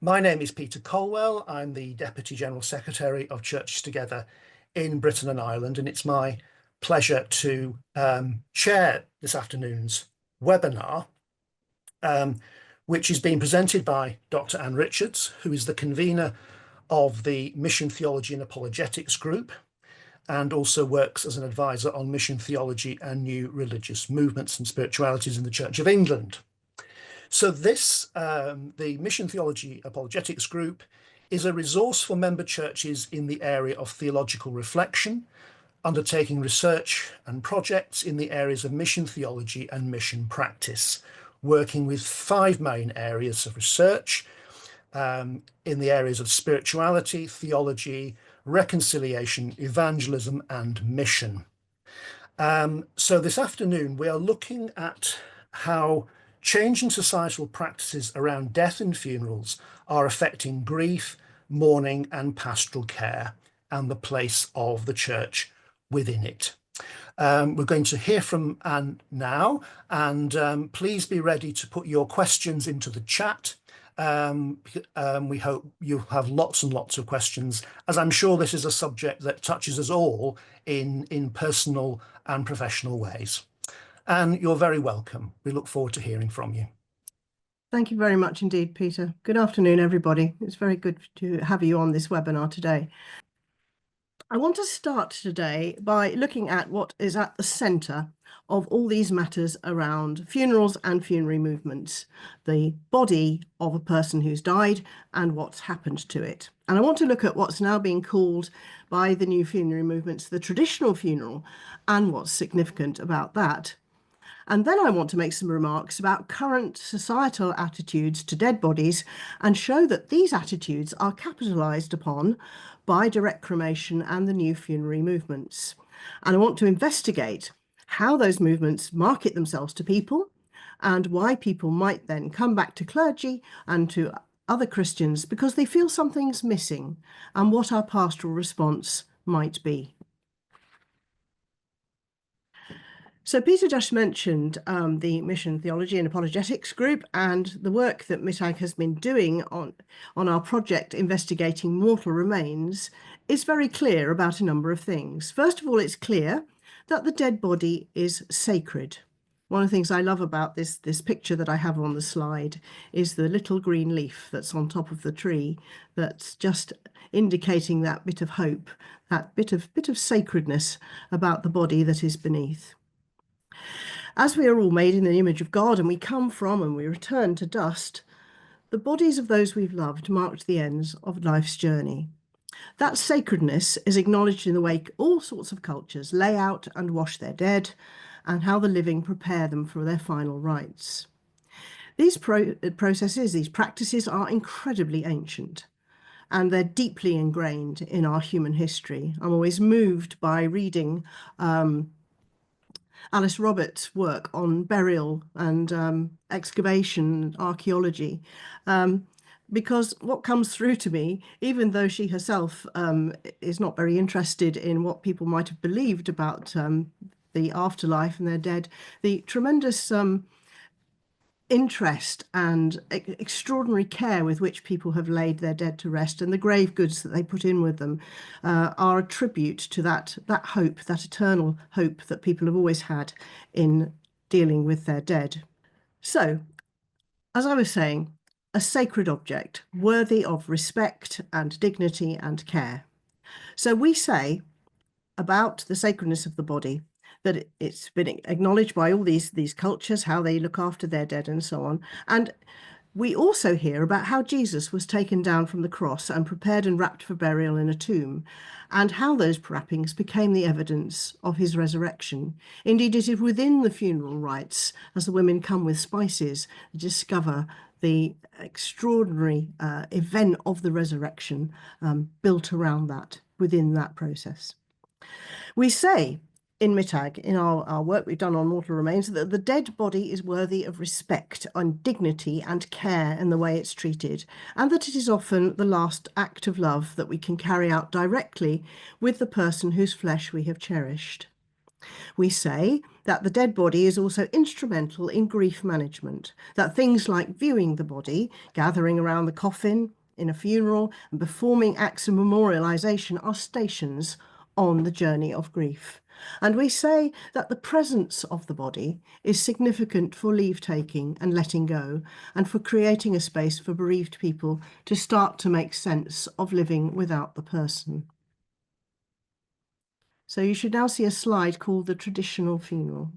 My name is Peter Colwell. I'm the Deputy General Secretary of Churches Together in Britain and Ireland, and it's my pleasure to chair this afternoon's webinar, which is being presented by Dr. Anne Richards, who is the convener of the Mission Theology and Apologetics Group, and also works as an advisor on mission theology and new religious movements and spiritualities in the Church of England. So this, the Mission Theology Apologetics Group, is a resource for member churches in the area of theological reflection, undertaking research and projects in the areas of mission theology and mission practice, working with 5 main areas of research in the areas of spirituality, theology, reconciliation, evangelism, and mission. So this afternoon, we are looking at how changing societal practices around death and funerals are affecting grief, mourning, and pastoral care, and the place of the church within it. We're going to hear from Anne now, and please be ready to put your questions into the chat. We hope you have lots and lots of questions, as I'm sure this is a subject that touches us all in personal and professional ways. And you're very welcome. We look forward to hearing from you. Thank you very much indeed, Peter. Good afternoon, everybody. It's very good to have you on this webinar today. I want to start today by looking at what is at the centre of all these matters around funerals and funerary movements, the body of a person who's died and what's happened to it. And I want to look at what's now being called by the new funerary movements the traditional funeral and what's significant about that. And then I want to make some remarks about current societal attitudes to dead bodies and show that these attitudes are capitalised upon by direct cremation and the new funerary movements. And I want to investigate how those movements market themselves to people and why people might then come back to clergy and to other Christians because they feel something's missing, and what our pastoral response might be. So Peter just mentioned the Mission Theology and Apologetics Group and the work that MTAG has been doing on our project investigating mortal remains is very clear about a number of things. First of all, it's clear that the dead body is sacred. One of the things I love about this picture that I have on the slide is the little green leaf that's on top of the tree that's just indicating that bit of hope, that bit of sacredness about the body that is beneath. As we are all made in the image of God and we come from and we return to dust, the bodies of those we've loved marked the ends of life's journey. That sacredness is acknowledged in the way all sorts of cultures lay out and wash their dead and how the living prepare them for their final rites. These processes, these practices are incredibly ancient and they're deeply ingrained in our human history. I'm always moved by reading Alice Roberts' work on burial and excavation archaeology, because what comes through to me, even though she herself is not very interested in what people might have believed about the afterlife and their dead, the tremendous interest and extraordinary care with which people have laid their dead to rest and the grave goods that they put in with them are a tribute to that hope, that eternal hope that people have always had in dealing with their dead. So, as I was saying, a sacred object worthy of respect and dignity and care. So we say about the sacredness of the body that it's been acknowledged by all these cultures, how they look after their dead and so on. And we also hear about how Jesus was taken down from the cross and prepared and wrapped for burial in a tomb, and how those wrappings became the evidence of his resurrection. Indeed, it is within the funeral rites, as the women come with spices, discover the extraordinary event of the resurrection built around that, within that process. We say in MTAG, in our work we've done on mortal remains, that the dead body is worthy of respect and dignity and care in the way it's treated, and that it is often the last act of love that we can carry out directly with the person whose flesh we have cherished. We say that the dead body is also instrumental in grief management, that things like viewing the body, gathering around the coffin in a funeral, and performing acts of memorialisation are stations on the journey of grief. And we say that the presence of the body is significant for leave-taking and letting go, and for creating a space for bereaved people to start to make sense of living without the person. So you should now see a slide called the traditional funeral.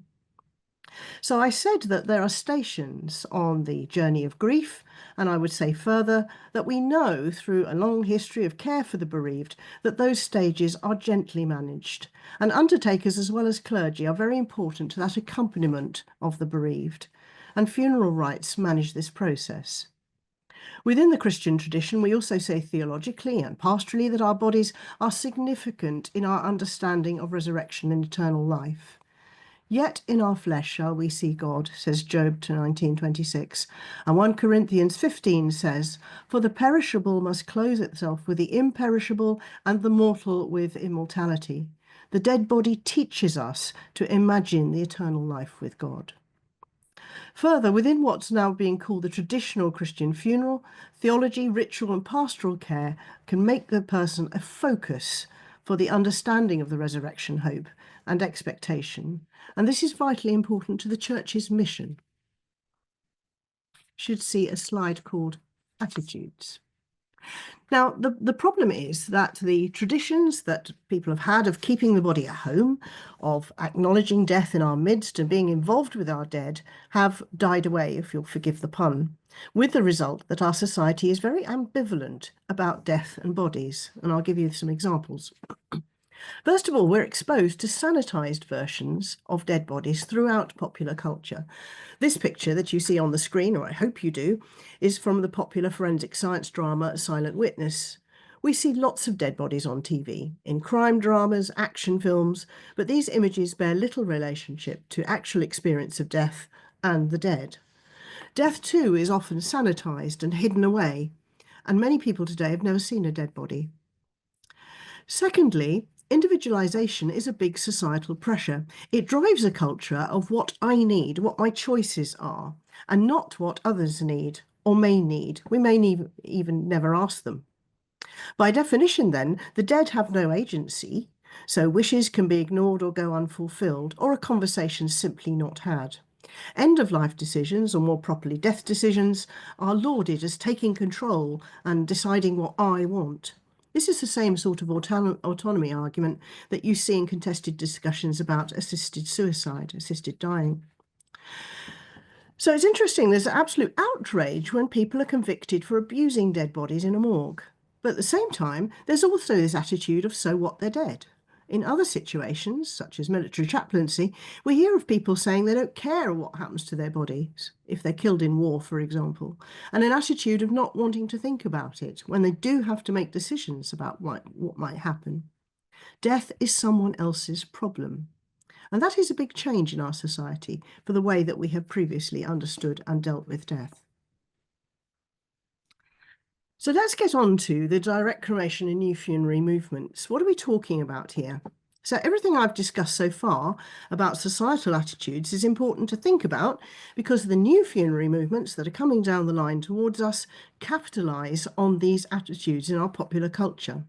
So I said that there are stations on the journey of grief, and I would say further that we know through a long history of care for the bereaved that those stages are gently managed, and undertakers as well as clergy are very important to that accompaniment of the bereaved, and funeral rites manage this process. Within the Christian tradition, we also say theologically and pastorally that our bodies are significant in our understanding of resurrection and eternal life. Yet in our flesh shall we see God, says Job 19:26. And 1 Corinthians 15 says, for the perishable must clothe itself with the imperishable, and the mortal with immortality. The dead body teaches us to imagine the eternal life with God. Further, within what's now being called the traditional Christian funeral, theology, ritual, and pastoral care can make the person a focus for the understanding of the resurrection hope and expectation. And this is vitally important to the Church's mission. You should see a slide called Attitudes. Now, the problem is that the traditions that people have had of keeping the body at home, of acknowledging death in our midst and being involved with our dead have died away, if you'll forgive the pun, with the result that our society is very ambivalent about death and bodies. And I'll give you some examples. First of all, we're exposed to sanitized versions of dead bodies throughout popular culture. This picture that you see on the screen, or I hope you do, is from the popular forensic science drama Silent Witness. We see lots of dead bodies on TV, in crime dramas, action films, but these images bear little relationship to actual experience of death and the dead. Death, too, is often sanitized and hidden away, and many people today have never seen a dead body. Secondly, individualization is a big societal pressure. It drives a culture of what I need, what my choices are, and not what others need or may need. We may even never ask them. By definition, then, the dead have no agency, so wishes can be ignored or go unfulfilled, or a conversation simply not had. End-of-life decisions, or more properly death decisions, are lauded as taking control and deciding what I want. This is the same sort of autonomy argument that you see in contested discussions about assisted suicide, assisted dying. So it's interesting, there's absolute outrage when people are convicted for abusing dead bodies in a morgue. But at the same time, there's also this attitude of so what, they're dead. In other situations, such as military chaplaincy, we hear of people saying they don't care what happens to their bodies, if they're killed in war, for example, and an attitude of not wanting to think about it when they do have to make decisions about what might happen. Death is someone else's problem. And that is a big change in our society for the way that we have previously understood and dealt with death. So let's get on to the direct cremation and new funerary movements. What are we talking about here? So everything I've discussed so far about societal attitudes is important to think about because the new funerary movements that are coming down the line towards us capitalise on these attitudes in our popular culture.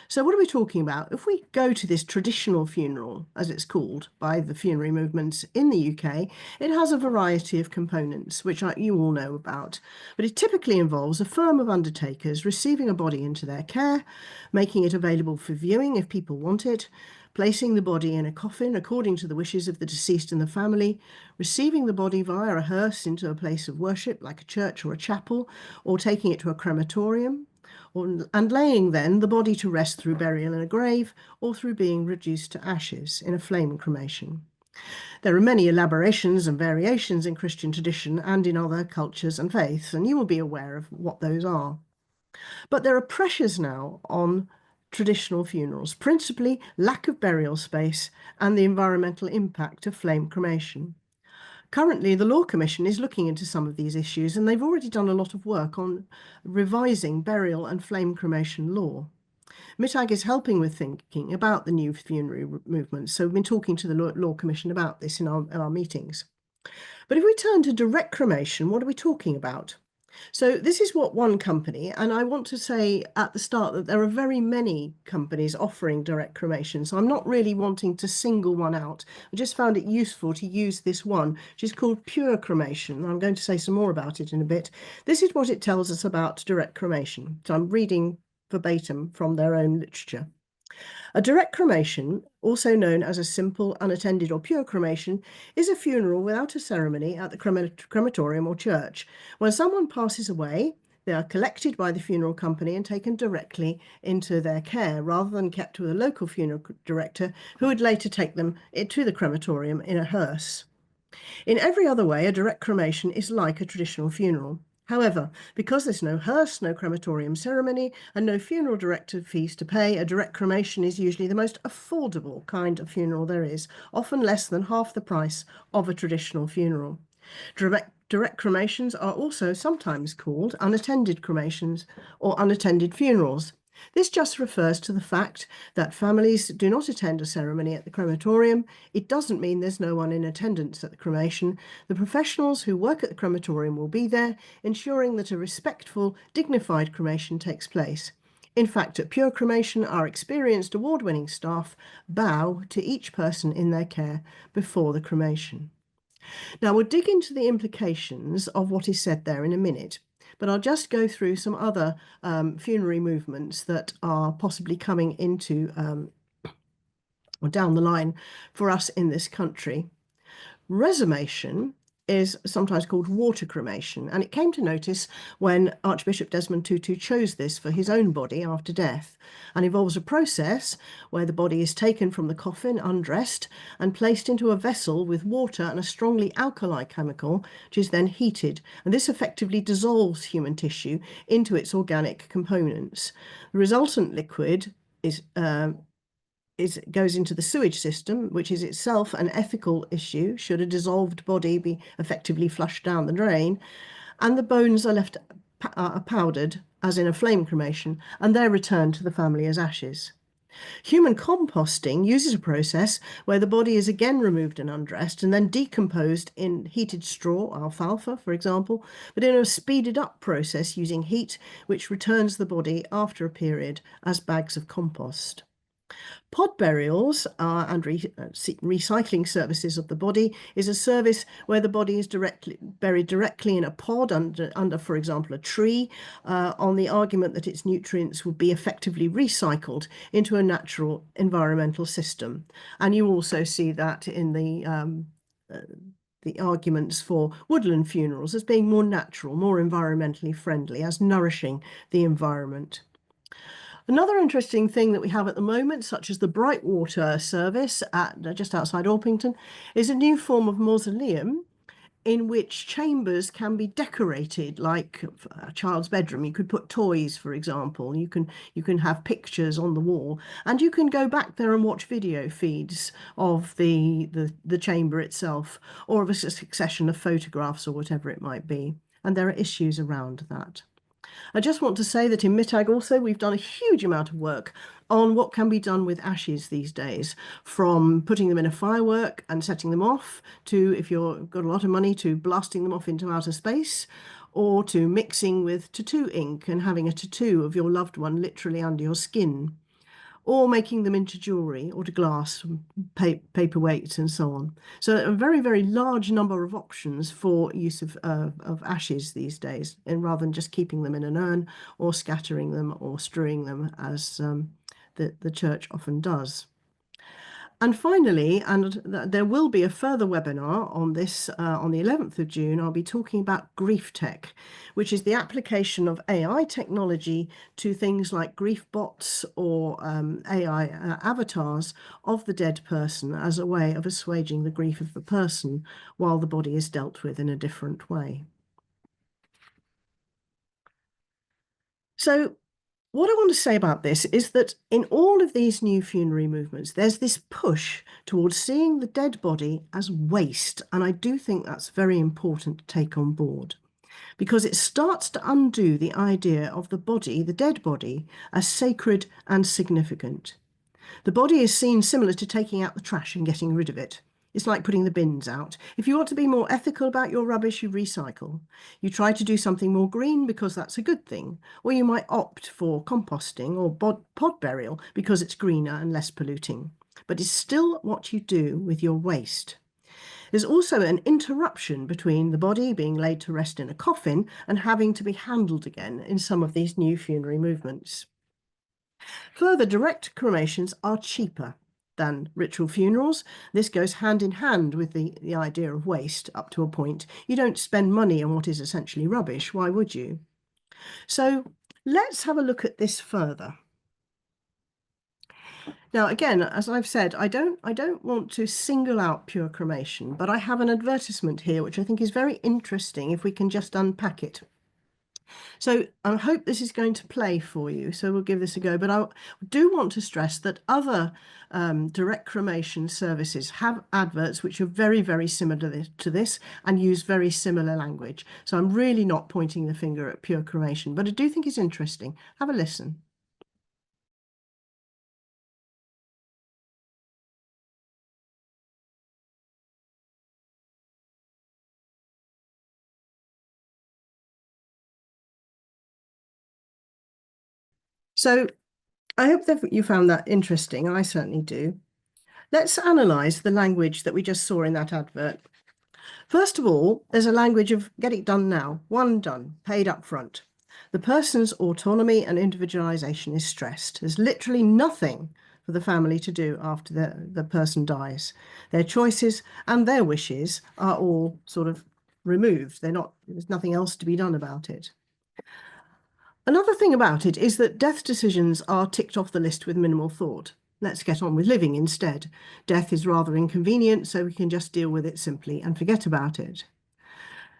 So what are we talking about? If we go to this traditional funeral, as it's called by the funerary movements in the UK, it has a variety of components, which you all know about. But it typically involves a firm of undertakers receiving a body into their care, making it available for viewing if people want it, placing the body in a coffin according to the wishes of the deceased and the family, receiving the body via a hearse into a place of worship like a church or a chapel, or taking it to a crematorium, and laying then the body to rest through burial in a grave or through being reduced to ashes in a flame cremation. There are many elaborations and variations in Christian tradition and in other cultures and faiths, and you will be aware of what those are. But there are pressures now on traditional funerals, principally lack of burial space and the environmental impact of flame cremation. Currently, the Law Commission is looking into some of these issues, and they've already done a lot of work on revising burial and flame cremation law. MTAG is helping with thinking about the new funerary movement. So we've been talking to the Law Commission about this in our meetings. But if we turn to direct cremation, what are we talking about? So this is what one company, and I want to say at the start that there are very many companies offering direct cremation. So I'm not really wanting to single one out. I just found it useful to use this one, which is called pure cremation. I'm going to say some more about it in a bit. This is what it tells us about direct cremation. So I'm reading verbatim from their own literature. A direct cremation, also known as a simple, unattended or pure cremation, is a funeral without a ceremony at the crematorium or church. When someone passes away, they are collected by the funeral company and taken directly into their care, rather than kept with a local funeral director who would later take them to the crematorium in a hearse. In every other way, a direct cremation is like a traditional funeral. However, because there's no hearse, no crematorium ceremony, and no funeral director fees to pay, a direct cremation is usually the most affordable kind of funeral there is, often less than half the price of a traditional funeral. Direct cremations are also sometimes called unattended cremations or unattended funerals. This just refers to the fact that families do not attend a ceremony at the crematorium. It doesn't mean there's no one in attendance at the cremation. The professionals who work at the crematorium will be there, ensuring that a respectful, dignified cremation takes place. In fact, at Pure Cremation, our experienced award-winning staff bow to each person in their care before the cremation. Now, we'll dig into the implications of what is said there in a minute, but I'll just go through some other funerary movements that are possibly coming into or down the line for us in this country. Resumation is sometimes called water cremation, and it came to notice when Archbishop Desmond Tutu chose this for his own body after death, and involves a process where the body is taken from the coffin undressed and placed into a vessel with water and a strongly alkali chemical, which is then heated, and this effectively dissolves human tissue into its organic components. The resultant liquid goes into the sewage system, which is itself an ethical issue should a dissolved body be effectively flushed down the drain, and the bones are left powdered, as in a flame cremation, and they're returned to the family as ashes. Human composting uses a process where the body is again removed and undressed and then decomposed in heated straw, alfalfa, for example, but in a speeded up process using heat, which returns the body after a period as bags of compost. Pod burials and recycling services of the body is a service where the body is buried directly in a pod under, for example, a tree, on the argument that its nutrients would be effectively recycled into a natural environmental system. And you also see that in the arguments for woodland funerals as being more natural, more environmentally friendly, as nourishing the environment. Another interesting thing that we have at the moment, such as the Brightwater service at just outside Orpington, is a new form of mausoleum in which chambers can be decorated like a child's bedroom. You could put toys, for example. You can have pictures on the wall, and you can go back there and watch video feeds of the chamber itself, or of a succession of photographs or whatever it might be. And there are issues around that. I just want to say that in MTAG also, we've done a huge amount of work on what can be done with ashes these days, from putting them in a firework and setting them off, to, if you've got a lot of money, to blasting them off into outer space, or to mixing with tattoo ink and having a tattoo of your loved one literally under your skin, or making them into jewellery or to glass, paperweights and so on. So a very, very large number of options for use of ashes these days, and rather than just keeping them in an urn or scattering them or strewing them as the church often does. And finally, and there will be a further webinar on this on the 11th of June, I'll be talking about grief tech, which is the application of AI technology to things like grief bots or AI avatars of the dead person as a way of assuaging the grief of the person while the body is dealt with in a different way. So what I want to say about this is that in all of these new funerary movements, there's this push towards seeing the dead body as waste. And I do think that's very important to take on board. because it starts to undo the idea of the body, the dead body, as sacred and significant. The body is seen similar to taking out the trash and getting rid of it. It's like putting the bins out. If you want to be more ethical about your rubbish, you recycle. You try to do something more green because that's a good thing. Or you might opt for composting or pod burial because it's greener and less polluting. But it's still what you do with your waste. There's also an interruption between the body being laid to rest in a coffin and having to be handled again in some of these new funerary movements. Further, direct cremations are cheaper than ritual funerals. This goes hand in hand with the idea of waste up to a point. You don't spend money on what is essentially rubbish. Why would you? So let's have a look at this further. Now, again, as I've said, I don't want to single out pure cremation, but I have an advertisement here, which I think is very interesting if we can just unpack it. So I hope this is going to play for you. So we'll give this a go. But I do want to stress that other direct cremation services have adverts which are very, very similar to this and use very similar language. So I'm really not pointing the finger at pure cremation, but I do think it's interesting. Have a listen. So I hope that you found that interesting. I certainly do. Let's analyse the language that we just saw in that advert. First of all, there's a language of get it done now, one done, paid up front. The person's autonomy and individualisation is stressed. There's literally nothing for the family to do after the person dies. Their choices and their wishes are all sort of removed. There's nothing else to be done about it. Another thing about it is that death decisions are ticked off the list with minimal thought. Let's get on with living instead. Death is rather inconvenient, so we can just deal with it simply and forget about it.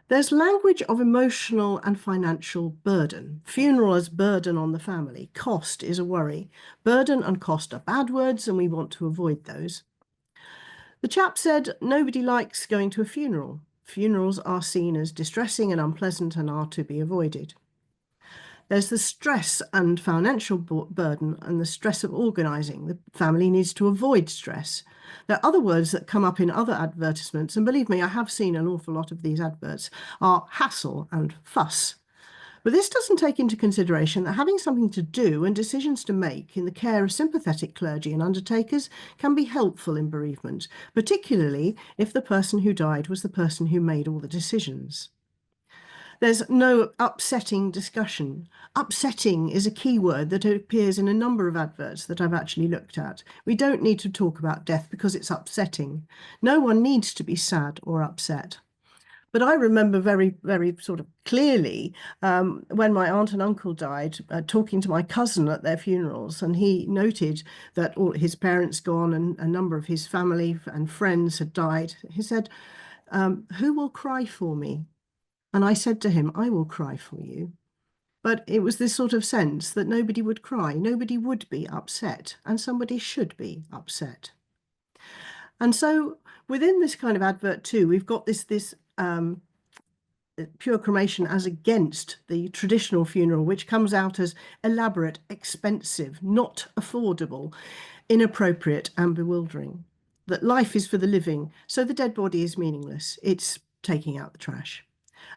There's language of emotional and financial burden. Funeral as burden on the family. Cost is a worry. Burden and cost are bad words, and we want to avoid those. The chap said nobody likes going to a funeral. Funerals are seen as distressing and unpleasant and are to be avoided. There's the stress and financial burden and the stress of organising. The family needs to avoid stress. There are other words that come up in other advertisements, and believe me, I have seen an awful lot of these adverts, are hassle and fuss. But this doesn't take into consideration that having something to do and decisions to make in the care of sympathetic clergy and undertakers can be helpful in bereavement, particularly if the person who died was the person who made all the decisions. There's no upsetting discussion. Upsetting is a key word that appears in a number of adverts that I've actually looked at. We don't need to talk about death because it's upsetting. No one needs to be sad or upset. But I remember very, very sort of clearly when my aunt and uncle died, talking to my cousin at their funerals, and he noted that all his parents gone and a number of his family and friends had died. He said, "Who will cry for me?" And I said to him, "I will cry for you." But it was this sort of sense that nobody would cry, nobody would be upset, and somebody should be upset. And so within this kind of advert too, we've got this pure cremation as against the traditional funeral, which comes out as elaborate, expensive, not affordable, inappropriate, and bewildering. That life is for the living, so the dead body is meaningless. It's taking out the trash.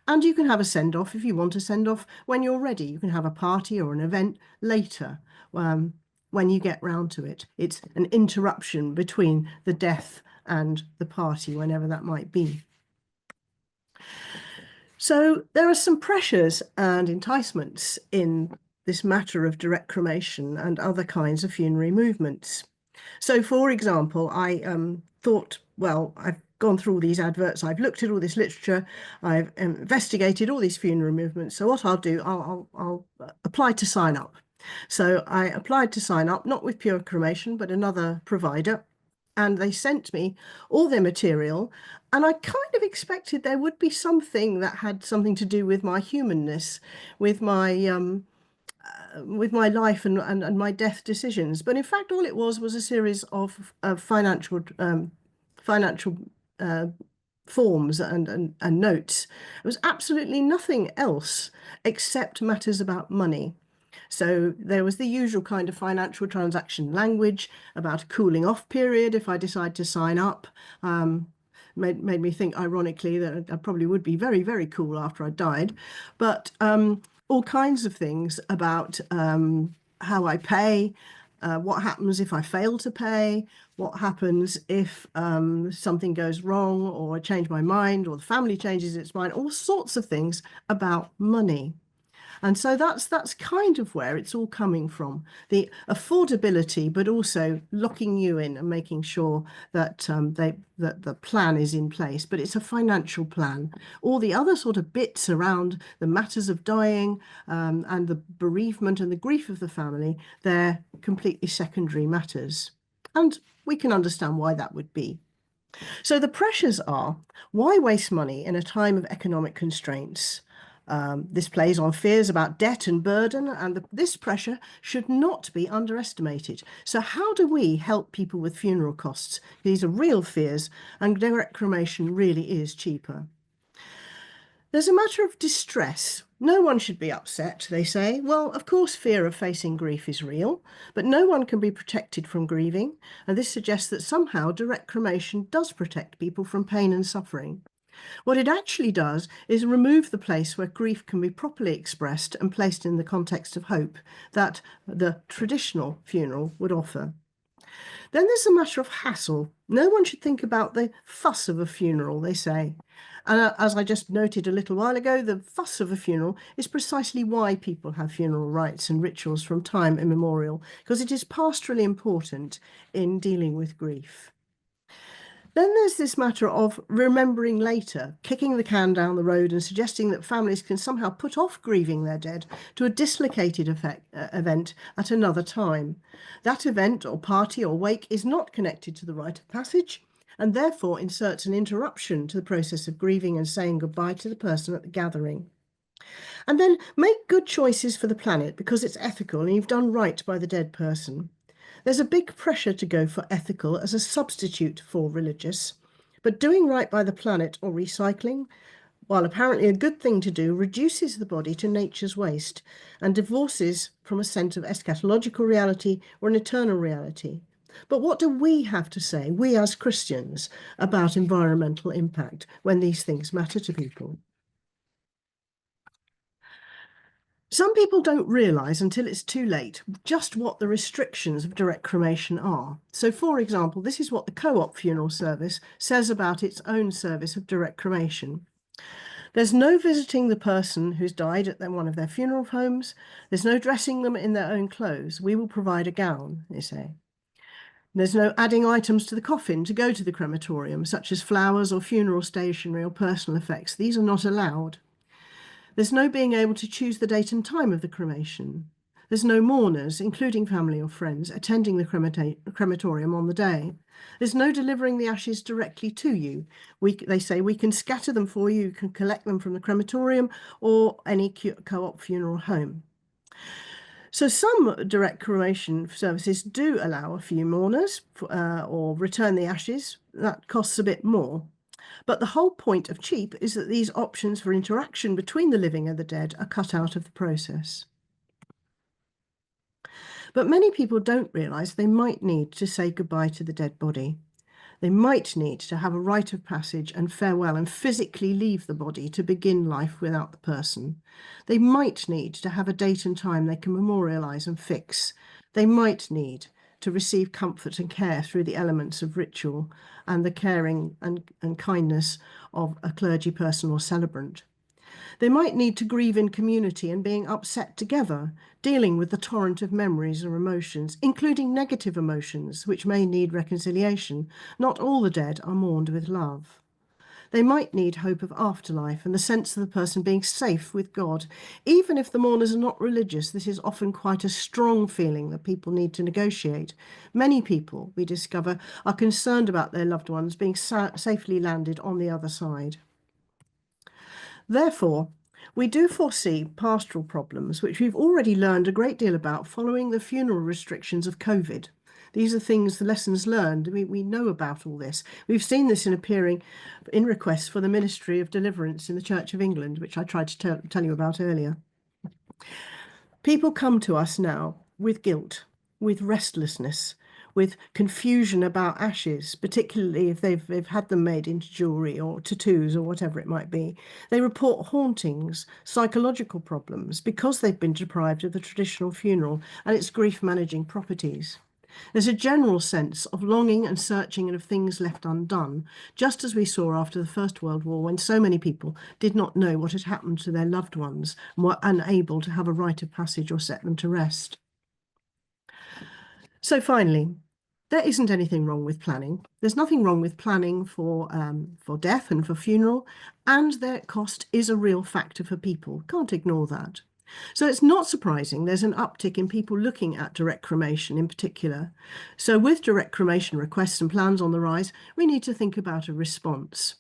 And you can have a send-off if you want a send-off when you're ready. You can have a party or an event later when you get round to it. It's an interruption between the death and the party, whenever that might be. So there are some pressures and enticements in this matter of direct cremation and other kinds of funerary movements. So, for example, I thought, well, I've gone through all these adverts, I've looked at all this literature, I've investigated all these funeral movements. So what I'll do, I'll apply to sign up. So I applied to sign up, not with Pure Cremation, but another provider, and they sent me all their material. And I kind of expected there would be something that had something to do with my humanness, with my life and my death decisions. But in fact, all it was a series of financial forms and notes. There was absolutely nothing else except matters about money. So there was the usual kind of financial transaction language about a cooling off period if I decide to sign up. Made me think, ironically, that I probably would be very, very cool after I died. But all kinds of things about how I pay, what happens if I fail to pay, what happens if something goes wrong or I change my mind or the family changes its mind, all sorts of things about money. And so that's kind of where it's all coming from, the affordability, but also locking you in and making sure that that the plan is in place. But it's a financial plan. All the other sort of bits around the matters of dying and the bereavement and the grief of the family, they're completely secondary matters. And we can understand why that would be. So the pressures are, why waste money in a time of economic constraints? This plays on fears about debt and burden, and this pressure should not be underestimated. So how do we help people with funeral costs? These are real fears, and direct cremation really is cheaper. There's a matter of distress. No one should be upset, they say. Well, of course, fear of facing grief is real, but no one can be protected from grieving, and this suggests that somehow direct cremation does protect people from pain and suffering. What it actually does is remove the place where grief can be properly expressed and placed in the context of hope that the traditional funeral would offer. Then there's a matter of hassle. No one should think about the fuss of a funeral, they say. And as I just noted a little while ago, the fuss of a funeral is precisely why people have funeral rites and rituals from time immemorial, because it is pastorally important in dealing with grief. Then there's this matter of remembering later, kicking the can down the road and suggesting that families can somehow put off grieving their dead to a dislocated event at another time. That event or party or wake is not connected to the rite of passage and therefore inserts an interruption to the process of grieving and saying goodbye to the person at the gathering. And then make good choices for the planet because it's ethical and you've done right by the dead person. There's a big pressure to go for ethical as a substitute for religious, but doing right by the planet or recycling, while apparently a good thing to do, reduces the body to nature's waste and divorces from a sense of eschatological reality or an eternal reality. But what do we have to say, we as Christians, about environmental impact when these things matter to people? Some people don't realise until it's too late just what the restrictions of direct cremation are. So, for example, this is what the Co-op Funeral Service says about its own service of direct cremation. There's no visiting the person who's died at one of their funeral homes. There's no dressing them in their own clothes. We will provide a gown, they say. There's no adding items to the coffin to go to the crematorium, such as flowers or funeral stationery or personal effects. These are not allowed. There's no being able to choose the date and time of the cremation. There's no mourners, including family or friends, attending the crematorium on the day. There's no delivering the ashes directly to you. They say we can scatter them for you, you can collect them from the crematorium or any co-op funeral home. So some direct cremation services do allow a few mourners or return the ashes. That costs a bit more. But the whole point of cheap is that these options for interaction between the living and the dead are cut out of the process. But many people don't realise they might need to say goodbye to the dead body. They might need to have a rite of passage and farewell and physically leave the body to begin life without the person. They might need to have a date and time they can memorialise and fix. They might need to receive comfort and care through the elements of ritual and the caring and kindness of a clergy person or celebrant. They might need to grieve in community and being upset together, dealing with the torrent of memories or emotions, including negative emotions, which may need reconciliation. Not all the dead are mourned with love. They might need hope of afterlife and the sense of the person being safe with God. Even if the mourners are not religious, this is often quite a strong feeling that people need to negotiate. Many people, we discover, are concerned about their loved ones being safely landed on the other side. Therefore, we do foresee pastoral problems, which we've already learned a great deal about following the funeral restrictions of COVID. These are things, the lessons learned. We know about all this. We've seen this in appearing in requests for the Ministry of Deliverance in the Church of England, which I tried to tell you about earlier. People come to us now with guilt, with restlessness, with confusion about ashes, particularly if they've had them made into jewellery or tattoos or whatever it might be. They report hauntings, psychological problems, because they've been deprived of the traditional funeral and its grief-managing properties. There's a general sense of longing and searching and of things left undone, just as we saw after the First World War, when so many people did not know what had happened to their loved ones and were unable to have a rite of passage or set them to rest. So finally, there isn't anything wrong with planning. There's nothing wrong with planning for death and for funeral, and their cost is a real factor for people. Can't ignore that. So it's not surprising there's an uptick in people looking at direct cremation in particular. So with direct cremation requests and plans on the rise, we need to think about a response.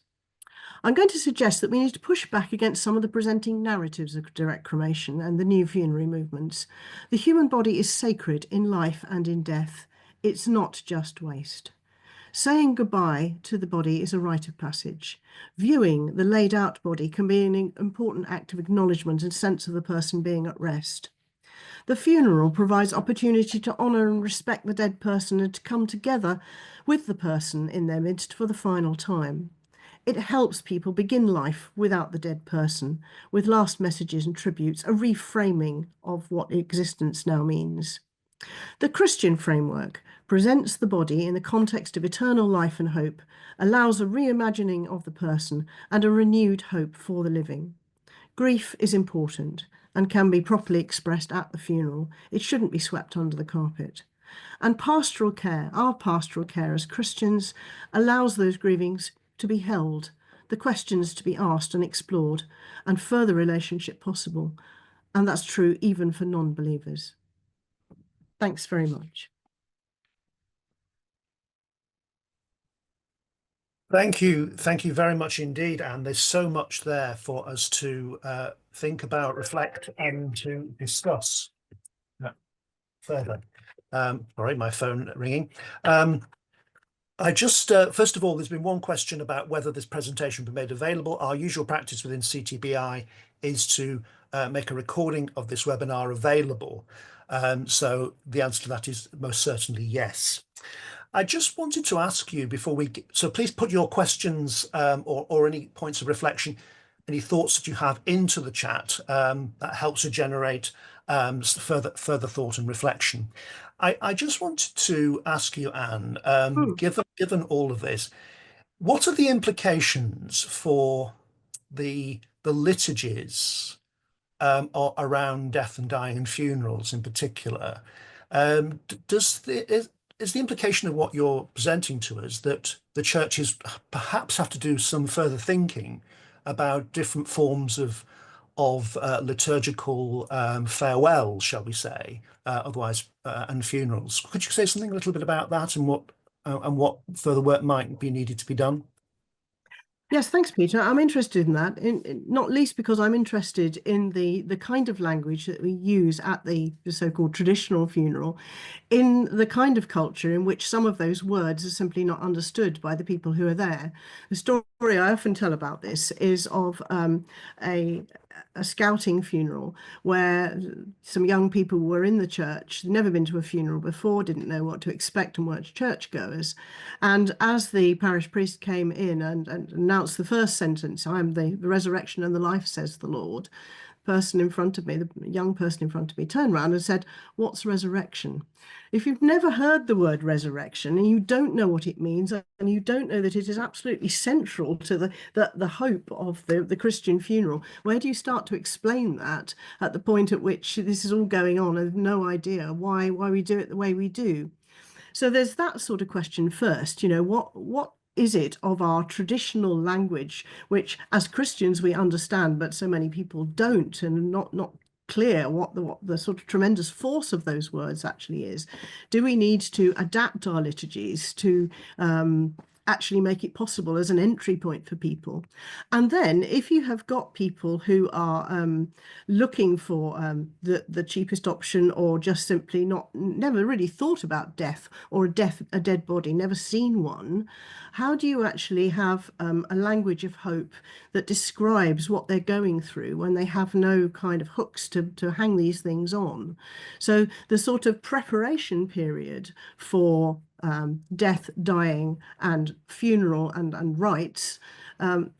I'm going to suggest that we need to push back against some of the presenting narratives of direct cremation and the new funerary movements. The human body is sacred in life and in death. It's not just waste. Saying goodbye to the body is a rite of passage. Viewing the laid out body can be an important act of acknowledgement and sense of the person being at rest. The funeral provides opportunity to honour and respect the dead person and to come together with the person in their midst for the final time. It helps people begin life without the dead person, with last messages and tributes, a reframing of what existence now means. The Christian framework presents the body in the context of eternal life and hope, allows a reimagining of the person and a renewed hope for the living. Grief is important and can be properly expressed at the funeral. It shouldn't be swept under the carpet. And pastoral care, our pastoral care as Christians, allows those grievings to be held, the questions to be asked and explored, and further relationship possible. And that's true even for non-believers. Thanks very much. Thank you very much indeed, Anne. There's so much there for us to think about, reflect, and to discuss further. Sorry, my phone ringing. I just, first of all, there's been one question about whether this presentation will be made available. Our usual practice within CTBI is to make a recording of this webinar available. So the answer to that is most certainly yes. I just wanted to ask you before we get, so please put your questions or any points of reflection, any thoughts that you have into the chat. That helps to generate further thought and reflection. I just wanted to ask you, Anne, given all of this, what are the implications for the liturgies around death and dying and funerals in particular? Is the implication of what you're presenting to us that the churches perhaps have to do some further thinking about different forms of liturgical farewell, shall we say, otherwise, and funerals? Could you say something a little bit about that and what further work might be needed to be done? Yes, thanks, Peter. I'm interested in that, not least because I'm interested in the kind of language that we use at the so-called traditional funeral, in the kind of culture in which some of those words are simply not understood by the people who are there. The story I often tell about this is of a scouting funeral where some young people were in the church, never been to a funeral before, didn't know what to expect and weren't churchgoers. And as the parish priest came in and announced the first sentence, "I am the resurrection and the life, says the Lord," person in front of me, the young person in front of me, turned around and said, "What's resurrection?" If you've never heard the word resurrection and you don't know what it means, and you don't know that it is absolutely central to the hope of the Christian funeral, where do you start to explain that at the point at which this is all going on and have no idea why we do it the way we do? So there's that sort of question first, what is it of our traditional language, which as Christians we understand, but so many people don't, and not clear what the sort of tremendous force of those words actually is? Do we need to adapt our liturgies to actually make it possible as an entry point for people. And then if you have got people who are looking for the cheapest option, or just simply never really thought about death, or a dead body, never seen one, how do you actually have a language of hope that describes what they're going through when they have no kind of hooks to hang these things on? So the sort of preparation period for death, dying, and funeral and rites,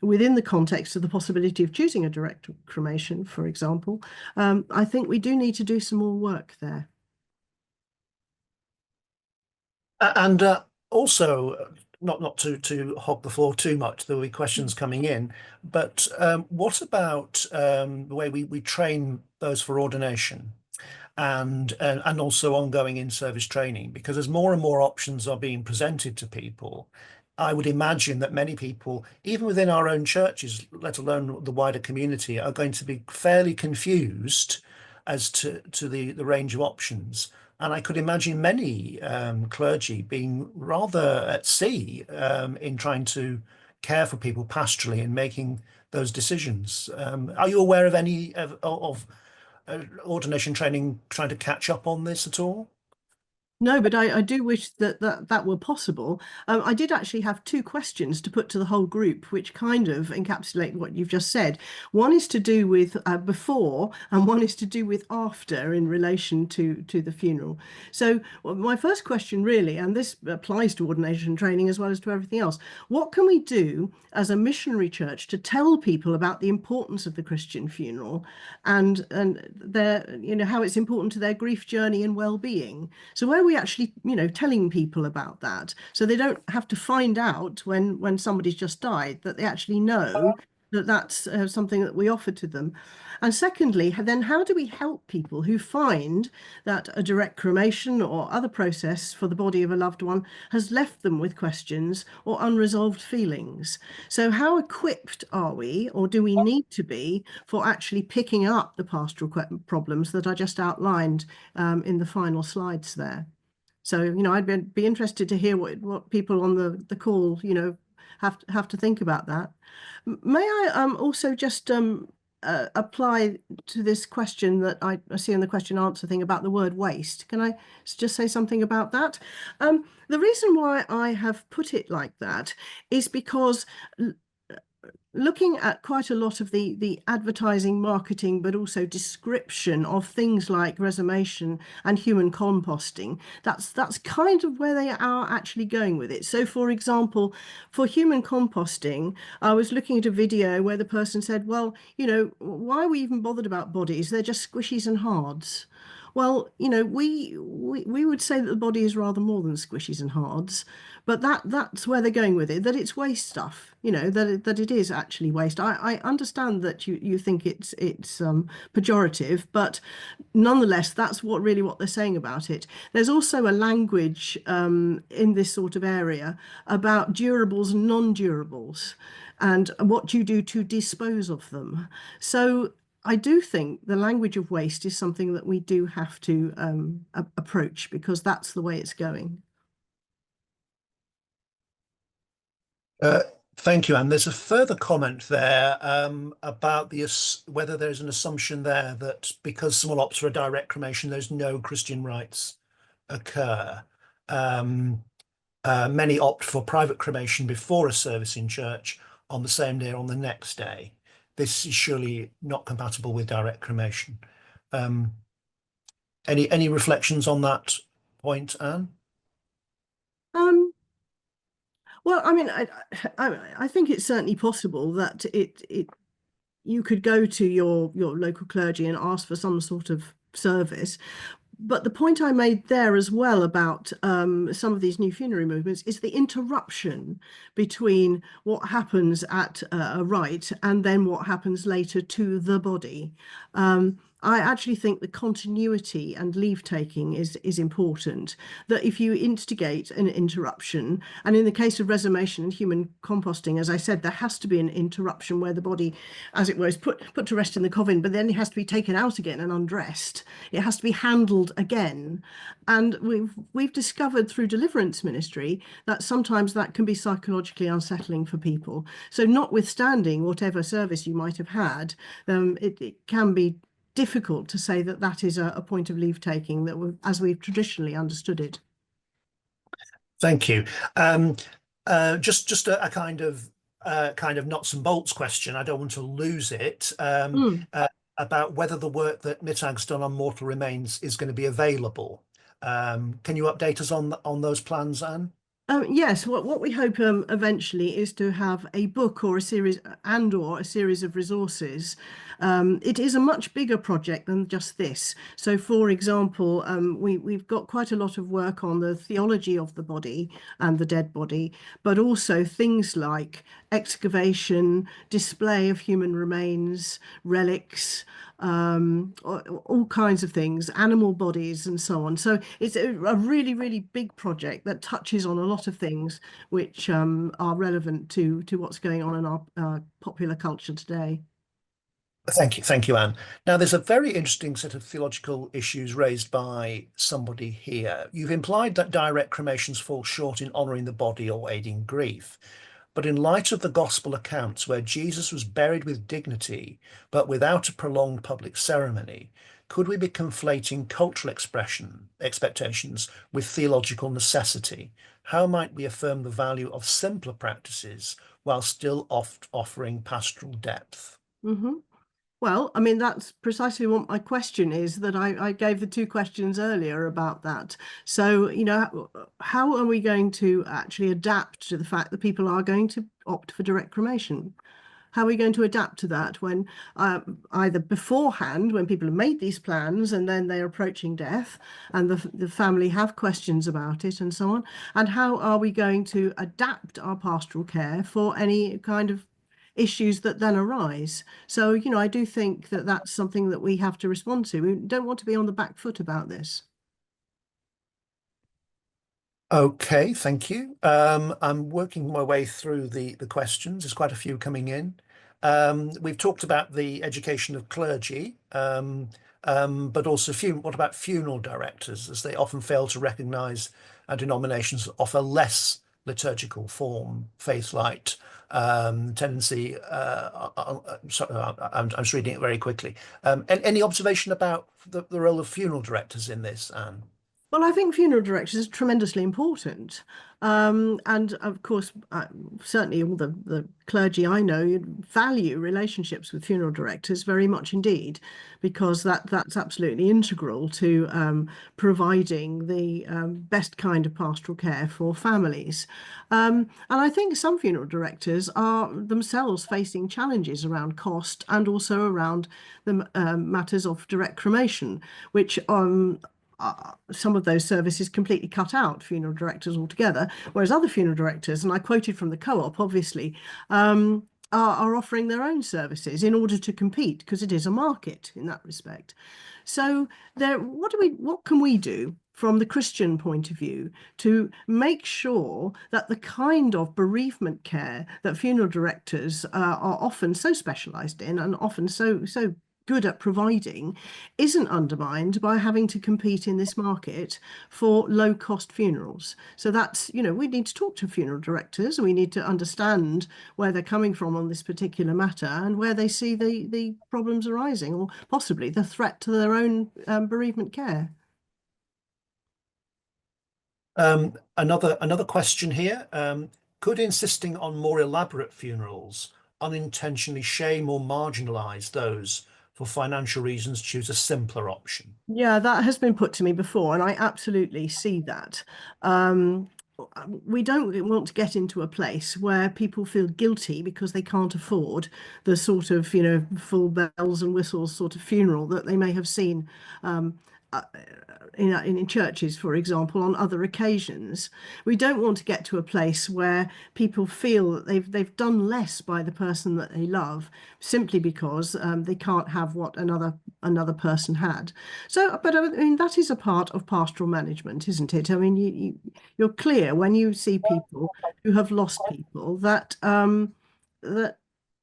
within the context of the possibility of choosing a direct cremation, for example, I think we do need to do some more work there. And also, not to hog the floor too much, there will be questions coming in, but what about the way we train those for ordination? And also ongoing in-service training, because as more and more options are being presented to people, I would imagine that many people, even within our own churches, let alone the wider community, are going to be fairly confused as to the range of options. And I could imagine many clergy being rather at sea in trying to care for people pastorally and making those decisions. Are you aware of any of ordination training trying to catch up on this at all? No, but I do wish that were possible. I did actually have two questions to put to the whole group, which kind of encapsulate what you've just said. One is to do with before, and one is to do with after in relation to the funeral. So my first question really, and this applies to ordination training as well as to everything else, what can we do as a missionary church to tell people about the importance of the Christian funeral and their, how it's important to their grief journey and well-being? So where we actually, telling people about that, so they don't have to find out when somebody's just died, that they actually know that that's something that we offer to them. And secondly, then how do we help people who find that a direct cremation or other process for the body of a loved one has left them with questions or unresolved feelings? So how equipped are we, or do we need to be, for actually picking up the pastoral problems that I just outlined in the final slides there? So, I'd be interested to hear what people on the call, have to think about that. May I also just apply to this question that I see in the question answer thing about the word waste? Can I just say something about that? The reason why I have put it like that is because looking at quite a lot of the advertising, marketing, but also description of things like resumation and human composting, that's kind of where they are actually going with it. So, for example, for human composting, I was looking at a video where the person said, well, why are we even bothered about bodies? They're just squishies and hards. Well, we would say that the body is rather more than squishies and hards, but that's where they're going with it, that it's waste stuff, that it is actually waste. I understand that you think it's pejorative, but nonetheless, that's what they're saying about it. There's also a language in this sort of area about durables and non-durables, and what you do to dispose of them. So I do think the language of waste is something that we do have to approach, because that's the way it's going. Thank you, Anne. There's a further comment there about whether there's an assumption there that because someone opts for a direct cremation, there's no Christian rites occur. Many opt for private cremation before a service in church on the same day or on the next day. This is surely not compatible with direct cremation. Any reflections on that point, Anne? Well, I mean, I think it's certainly possible that you could go to your local clergy and ask for some sort of service. But the point I made there as well about some of these new funerary movements is the interruption between what happens at a rite and then what happens later to the body. I actually think the continuity and leave taking is important. That if you instigate an interruption, and in the case of resumation and human composting, as I said, there has to be an interruption where the body, as it were, is put to rest in the coffin, but then it has to be taken out again and undressed. It has to be handled again. And we've discovered through deliverance ministry that sometimes that can be psychologically unsettling for people. So notwithstanding whatever service you might have had, it can be difficult to say that that is a point of leave taking that as we've traditionally understood it. Thank you. Just a kind of nuts and bolts question. I don't want to lose it. About whether the work that MTAG's done on mortal remains is going to be available. Can you update us on those plans, Anne? Yes, what we hope eventually is to have a book or a series or a series of resources. It is a much bigger project than just this. So, for example, we've got quite a lot of work on the theology of the body and the dead body, but also things like excavation, display of human remains, relics, all kinds of things, animal bodies and so on. So it's a really, really big project that touches on a lot of things which are relevant to what's going on in our popular culture today. Thank you, Anne. Now, there's a very interesting set of theological issues raised by somebody here. You've implied that direct cremations fall short in honouring the body or aiding grief. But in light of the gospel accounts where Jesus was buried with dignity, but without a prolonged public ceremony, could we be conflating cultural expectations with theological necessity? How might we affirm the value of simpler practices while still offering pastoral depth? Mm-hmm. Well, I mean, that's precisely what my question is, that I gave the two questions earlier about that. So, how are we going to actually adapt to the fact that people are going to opt for direct cremation? How are we going to adapt to that when either beforehand, when people have made these plans and then they're approaching death and the family have questions about it and so on? And how are we going to adapt our pastoral care for any kind of issues that then arise? So, I do think that that's something that we have to respond to. We don't want to be on the back foot about this. Okay, thank you. I'm working my way through the questions. There's quite a few coming in. We've talked about the education of clergy, but also what about funeral directors, as they often fail to recognise denominations that offer less liturgical form, faith-light tendency. Sorry, I'm just reading it very quickly. Any observation about the role of funeral directors in this, Anne? Well, I think funeral directors are tremendously important. And of course, certainly all the clergy I know value relationships with funeral directors very much indeed, because that's absolutely integral to providing the best kind of pastoral care for families. And I think some funeral directors are themselves facing challenges around cost and also around the matters of direct cremation, which some of those services completely cut out funeral directors altogether, whereas other funeral directors, and I quoted from the co-op, obviously, are offering their own services in order to compete, because it is a market in that respect. So what can we do from the Christian point of view to make sure that the kind of bereavement care that funeral directors are often so specialised in and often so good at providing isn't undermined by having to compete in this market for low cost funerals? So that's, we need to talk to funeral directors. We need to understand where they're coming from on this particular matter and where they see the problems arising, or possibly the threat to their own bereavement care. Another question here. Could insisting on more elaborate funerals unintentionally shame or marginalise those for financial reasons choose a simpler option? Yeah, that has been put to me before, and I absolutely see that. We don't want to get into a place where people feel guilty because they can't afford the sort of, full bells and whistles sort of funeral that they may have seen in churches, for example, on other occasions. We don't want to get to a place where people feel that they've done less by the person that they love simply because they can't have what another person had. So, but I mean, that is a part of pastoral management, isn't it? I mean, you're clear when you see people who have lost people that that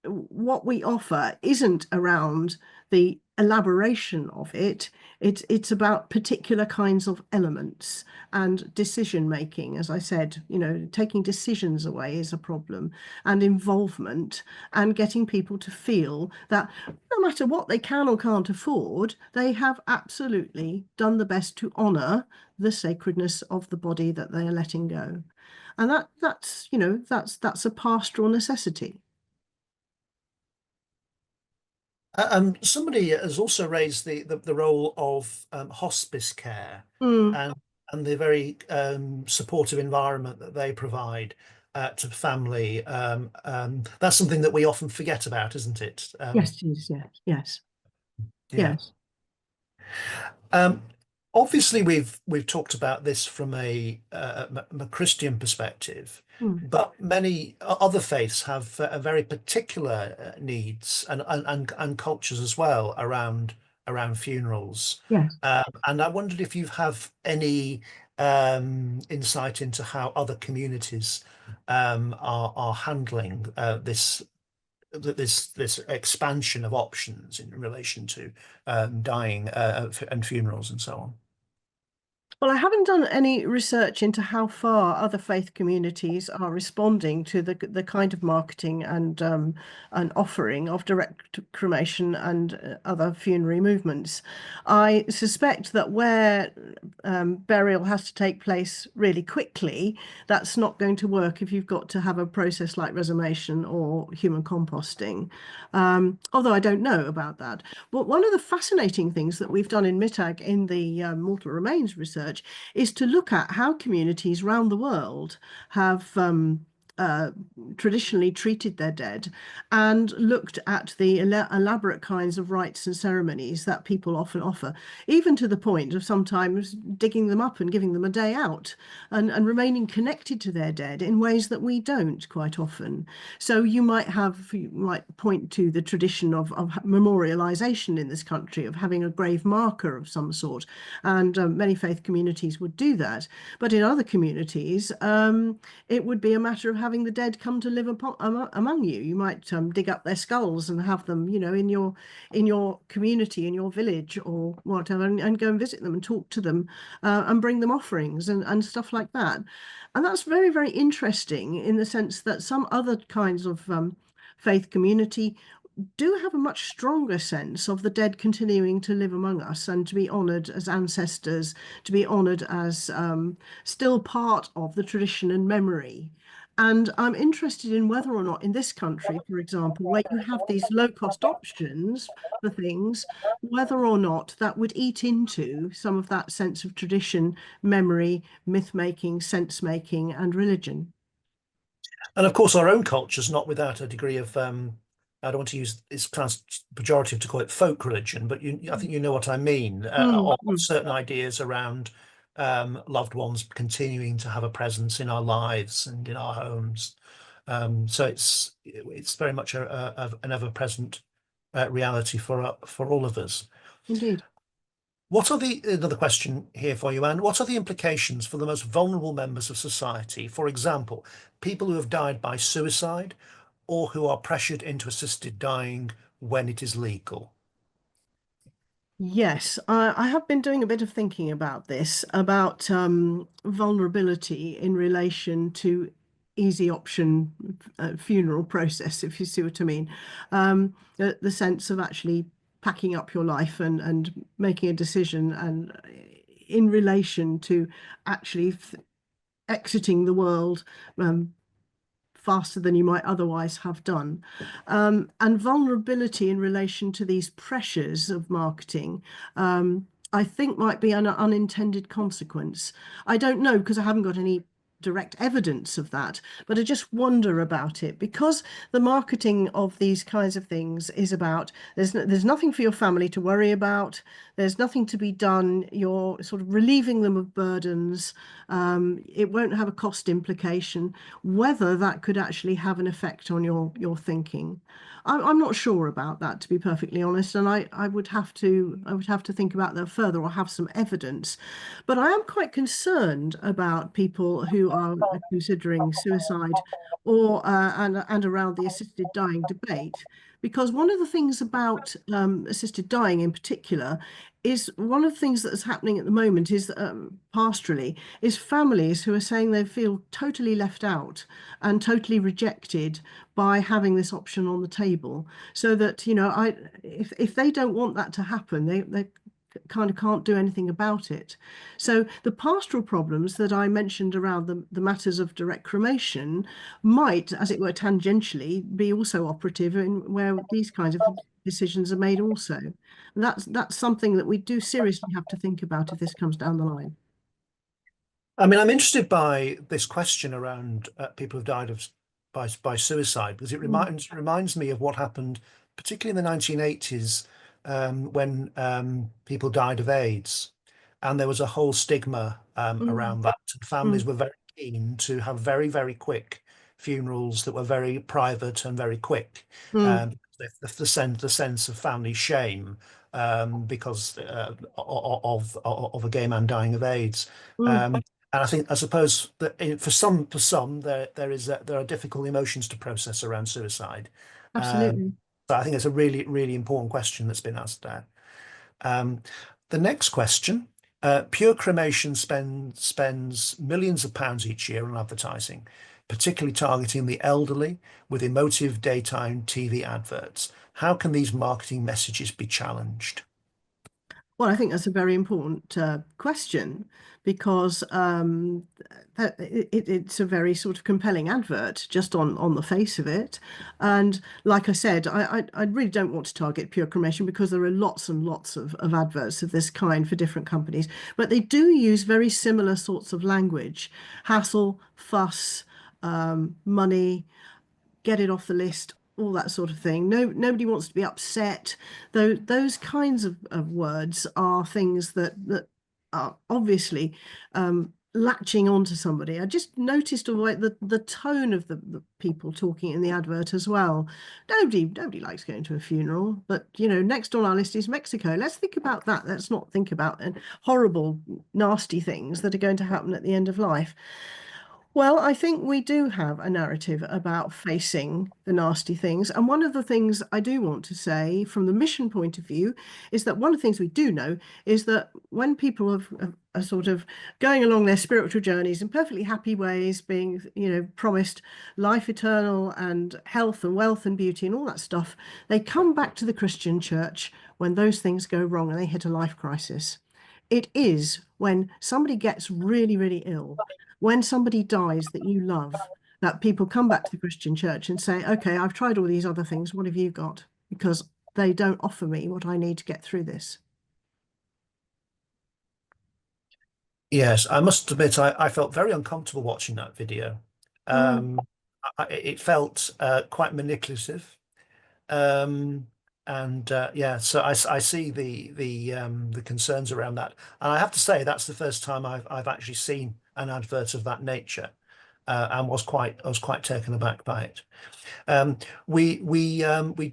what we offer isn't around the elaboration of it. It's about particular kinds of elements and decision making. As I said, taking decisions away is a problem, and involvement, and getting people to feel that no matter what they can or can't afford, they have absolutely done the best to honour the sacredness of the body that they are letting go. And that's a pastoral necessity. Somebody has also raised the role of hospice care Mm, and the very supportive environment that they provide to family. That's something that we often forget about, isn't it? yes, yes, yes, yes, Yeah. yes. Um, Obviously, we've talked about this from a Christian perspective, Mm, but many other faiths have very particular needs and cultures as well around funerals. yes. And I wondered if you have any insight into how other communities are handling this expansion of options in relation to dying and funerals and so on. Well, I haven't done any research into how far other faith communities are responding to the kind of marketing and offering of direct cremation and other funerary movements. I suspect that where burial has to take place really quickly, that's not going to work if you've got to have a process like resumation or human composting. Although I don't know about that. But one of the fascinating things that we've done in MTAG in the mortal remains research is to look at how communities around the world have uh, traditionally treated their dead and looked at the elaborate kinds of rites and ceremonies that people often offer, even to the point of sometimes digging them up and giving them a day out and remaining connected to their dead in ways that we don't quite often. So you might point to the tradition of memorialization in this country, of having a grave marker of some sort, and many faith communities would do that. But in other communities, it would be a matter of having the dead come to live among you. You might dig up their skulls and have them, in your community, in your village or whatever, and go and visit them and talk to them and bring them offerings and stuff like that. And that's very, very interesting in the sense that some other kinds of faith community do have a much stronger sense of the dead continuing to live among us and to be honoured as ancestors, to be honoured as still part of the tradition and memory. And I'm interested in whether or not in this country, for example, where you have these low-cost options for things, whether or not that would eat into some of that sense of tradition, memory, myth-making, sense-making, and religion. And of course, our own culture is not without a degree of, I don't want to use it's kind of pejorative to call it folk religion, but I think you know what I mean, Mm, of mm, certain ideas around loved ones continuing to have a presence in our lives and in our homes. So it's very much an ever-present reality for all of us. indeed. What are another question here for you, Anne? What are the implications for the most vulnerable members of society? For example, people who have died by suicide or who are pressured into assisted dying when it is legal. Yes, I have been doing a bit of thinking about this, about vulnerability in relation to easy option funeral process, if you see what I mean. The sense of actually packing up your life and making a decision and in relation to actually exiting the world faster than you might otherwise have done. And vulnerability in relation to these pressures of marketing, I think might be an unintended consequence. I don't know because I haven't got any direct evidence of that, but I just wonder about it because the marketing of these kinds of things is about there's nothing for your family to worry about. There's nothing to be done. You're sort of relieving them of burdens. It won't have a cost implication. Whether that could actually have an effect on your thinking, I'm not sure about that, to be perfectly honest. And I would have to think about that further or have some evidence. But I am quite concerned about people who are considering suicide or and around the assisted dying debate, because one of the things about assisted dying in particular is one of the things that's happening at the moment is pastorally is families who are saying they feel totally left out and totally rejected by having this option on the table, so that if they don't want that to happen, they kind of can't do anything about it. So the pastoral problems that I mentioned around the matters of direct cremation might, as it were, tangentially be also operative in where these kinds of decisions are made also. And that's something that we do seriously have to think about if this comes down the line. I mean, I'm interested by this question around people who've died of by suicide because it Mm, reminds me of what happened, particularly in the 1980s, when people died of AIDS, and there was a whole stigma mm, around that. And families mm, were very keen to have very, very quick funerals that were very private and very quick. mm, The sense of family shame because of a gay man dying of AIDS. mm, Um, and I suppose that for some there are difficult emotions to process around suicide. Um, absolutely. so I think it's a really, really important question that's been asked there. Um, the next question, pure cremation spends millions of pounds each year on advertising, particularly targeting the elderly with emotive daytime TV adverts. How can these marketing messages be challenged? Well, I think that's a very important question because it's a very sort of compelling advert just on the face of it. And like I said, I really don't want to target pure cremation because there are lots and lots of adverts of this kind for different companies, but they do use very similar sorts of language: hassle, fuss, money, get it off the list, all that sort of thing. No, nobody wants to be upset. Though those kinds of words are things that are obviously latching onto somebody. I just noticed all right the tone of the people talking in the advert as well. Nobody likes going to a funeral, but next on our list is Mexico. Let's think about that. Let's not think about horrible, nasty things that are going to happen at the end of life. Well, I think we do have a narrative about facing the nasty things. And one of the things I do want to say from the mission point of view is that one of the things we do know is that when people are sort of going along their spiritual journeys in perfectly happy ways, being, promised life eternal and health and wealth and beauty and all that stuff, they come back to the Christian church when those things go wrong and they hit a life crisis. It is when somebody gets really, really ill, when somebody dies that you love, that people come back to the Christian church and say, okay, I've tried all these other things. What have you got? Because they don't offer me what I need to get through this. Yes, I must admit, I felt very uncomfortable watching that video. Mm. Um, it felt quite manipulative. Um, and yeah, so I see the concerns around that. And I have to say that's the first time I've actually seen an advert of that nature, and I was quite taken aback by it. Um, we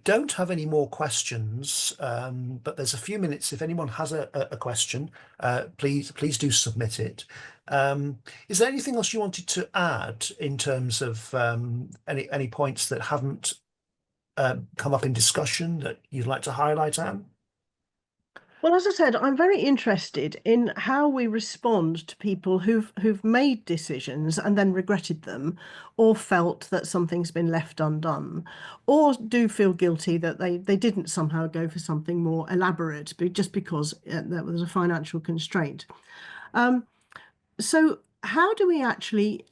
don't have any more questions, but there's a few minutes. If anyone has a question, please do submit it. Is there anything else you wanted to add in terms of any points that haven't come up in discussion that you'd like to highlight, Anne? Well, as I said, I'm very interested in how we respond to people who've made decisions and then regretted them, or felt that something's been left undone, or do feel guilty that they didn't somehow go for something more elaborate just because there was a financial constraint. Um, so how do we actually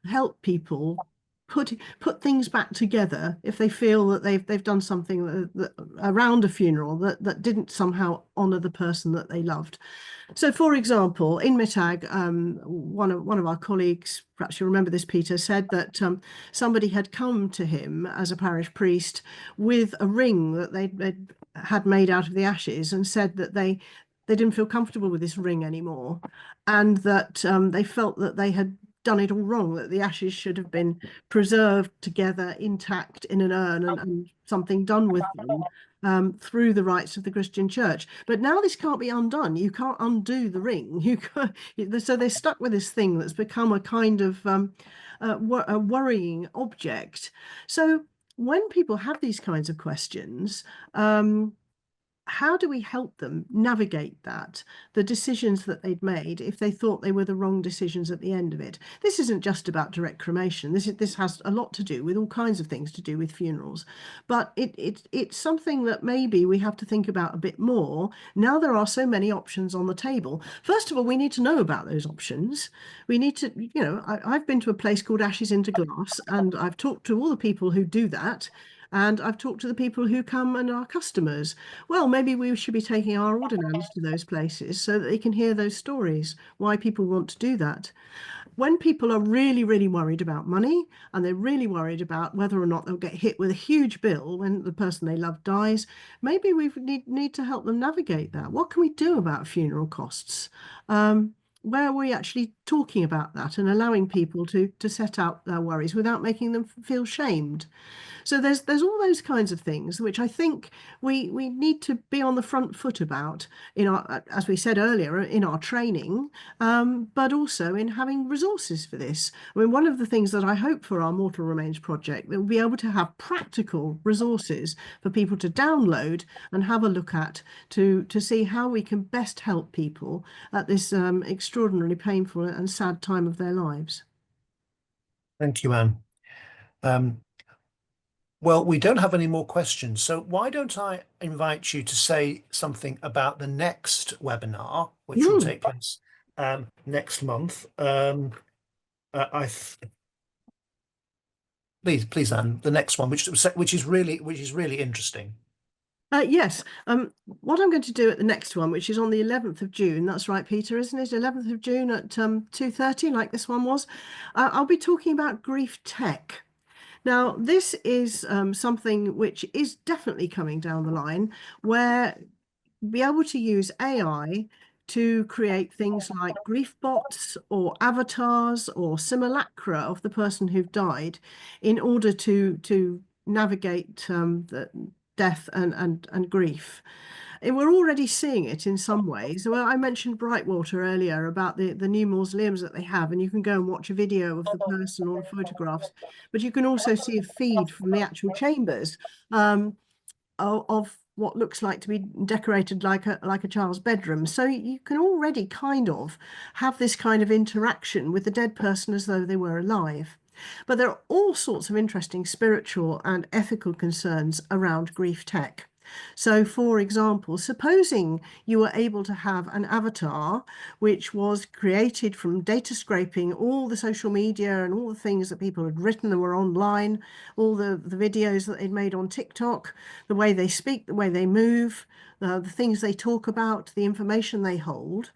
help people put things back together if they feel that they've done something around a funeral that didn't somehow honour the person that they loved. So, for example, in MTAG, one of our colleagues, perhaps you remember this, Peter, said that somebody had come to him as a parish priest with a ring that they had made out of the ashes, and said that they didn't feel comfortable with this ring anymore, and that they felt that they had done it all wrong, that the ashes should have been preserved together intact in an urn, and something done with them through the rites of the Christian church. But now this can't be undone. You can't undo the ring. So they're stuck with this thing that's become a kind of a worrying object. So when people have these kinds of questions, how do we help them navigate the decisions that they'd made if they thought they were the wrong decisions at the end of it? This isn't just about direct cremation. This has a lot to do with all kinds of things to do with funerals, but it's something that maybe we have to think about a bit more. Now there are so many options on the table. First of all, we need to know about those options. We need to, I've been to a place called Ashes into Glass, and I've talked to all the people who do that. And I've talked to the people who come and are customers. Well, maybe we should be taking our ordinands to those places so that they can hear those stories, why people want to do that. When people are really, really worried about money, and they're really worried about whether or not they'll get hit with a huge bill when the person they love dies, maybe we need to help them navigate that. What can we do about funeral costs? Where are we actually talking about that and allowing people to set out their worries without making them feel shamed? So there's all those kinds of things which I think we need to be on the front foot about in our, as we said earlier, in our training, but also in having resources for this. I mean, one of the things that I hope for our Mortal Remains project, that we'll be able to have practical resources for people to download and have a look at to see how we can best help people at this extraordinarily painful and sad time of their lives. Thank you, Anne. Well, we don't have any more questions, so why don't I invite you to say something about the next webinar, which will take place next month. Please, Anne, the next one, which is really interesting. Yes. What I'm going to do at the next one, which is on the 11th of June, that's right, Peter, isn't it? 11th of June at 2:30, like this one was. I'll be talking about grief tech. Now, this is something which is definitely coming down the line, where be able to use AI to create things like grief bots or avatars or simulacra of the person who've died in order to navigate the death and grief. And we're already seeing it in some ways. Well, I mentioned Brightwater earlier about the new mausoleums that they have, and you can go and watch a video of the person or photographs, but you can also see a feed from the actual chambers of what looks like to be decorated like a child's bedroom. So you can already kind of have this kind of interaction with the dead person as though they were alive. But there are all sorts of interesting spiritual and ethical concerns around grief tech. So, for example, supposing you were able to have an avatar which was created from data scraping all the social media and all the things that people had written that were online, all the videos that they'd made on TikTok, the way they speak, the way they move, the things they talk about, the information they hold,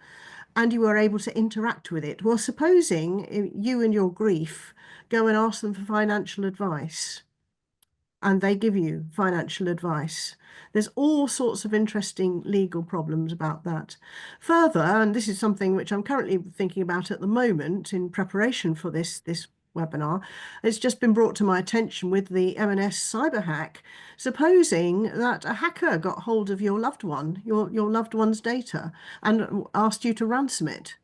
and you were able to interact with it. Well, supposing you and your grief go and ask them for financial advice, and they give you financial advice. There's all sorts of interesting legal problems about that. Further, and this is something which I'm currently thinking about at the moment in preparation for this webinar, it's just been brought to my attention with the M&S cyber hack. Supposing that a hacker got hold of your loved one, your loved one's data, and asked you to ransom it.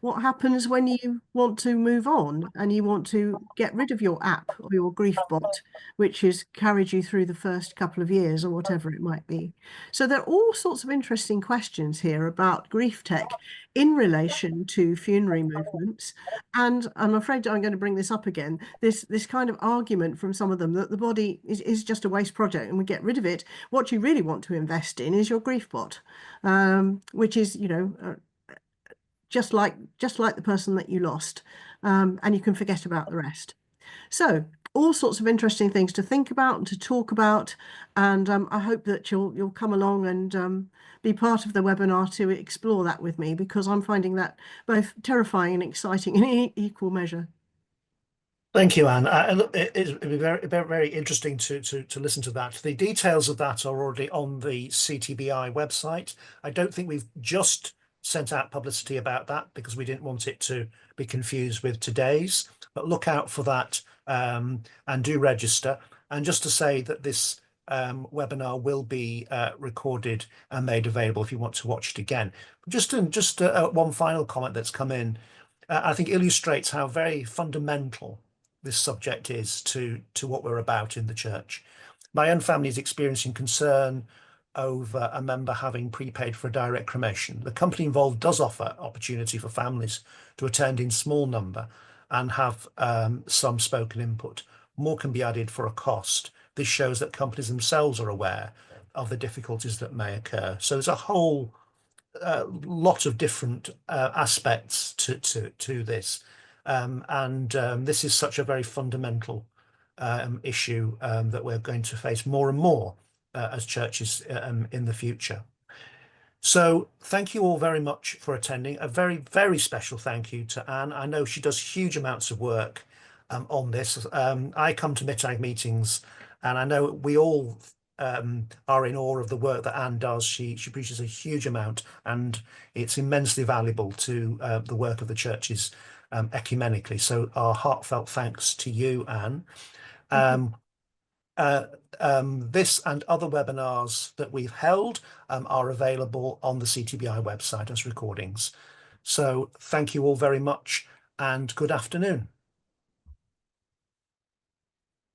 What happens when you want to move on and you want to get rid of your app or your grief bot, which has carried you through the first couple of years or whatever it might be? So there are all sorts of interesting questions here about grief tech in relation to funerary movements. And I'm afraid I'm going to bring this up again, this kind of argument from some of them that the body is just a waste project and we get rid of it. What you really want to invest in is your grief bot, which is, just like the person that you lost, and you can forget about the rest. So all sorts of interesting things to think about and to talk about. And I hope that you'll come along and be part of the webinar to explore that with me, because I'm finding that both terrifying and exciting in equal measure. Thank you, Anne. It'd be very interesting to listen to that. The details of that are already on the CTBI website. I don't think we've just sent out publicity about that because we didn't want it to be confused with today's, but look out for that and do register. And just to say that this webinar will be recorded and made available if you want to watch it again. Just one final comment that's come in, I think illustrates how very fundamental this subject is to what we're about in the church. My own family is experiencing concern over a member having prepaid for a direct cremation. The company involved does offer opportunity for families to attend in small number and have some spoken input. More can be added for a cost. This shows that companies themselves are aware of the difficulties that may occur. So there's a whole lot of different aspects to this. This is such a very fundamental issue that we're going to face more and more as churches in the future. So thank you all very much for attending. A very, very special thank you to Anne. I know she does huge amounts of work on this. I come to MTAG meetings and I know we all are in awe of the work that Anne does. She produces a huge amount and it's immensely valuable to the work of the churches ecumenically. So our heartfelt thanks to you, Anne. This and other webinars that we've held are available on the CTBI website as recordings. So thank you all very much and good afternoon.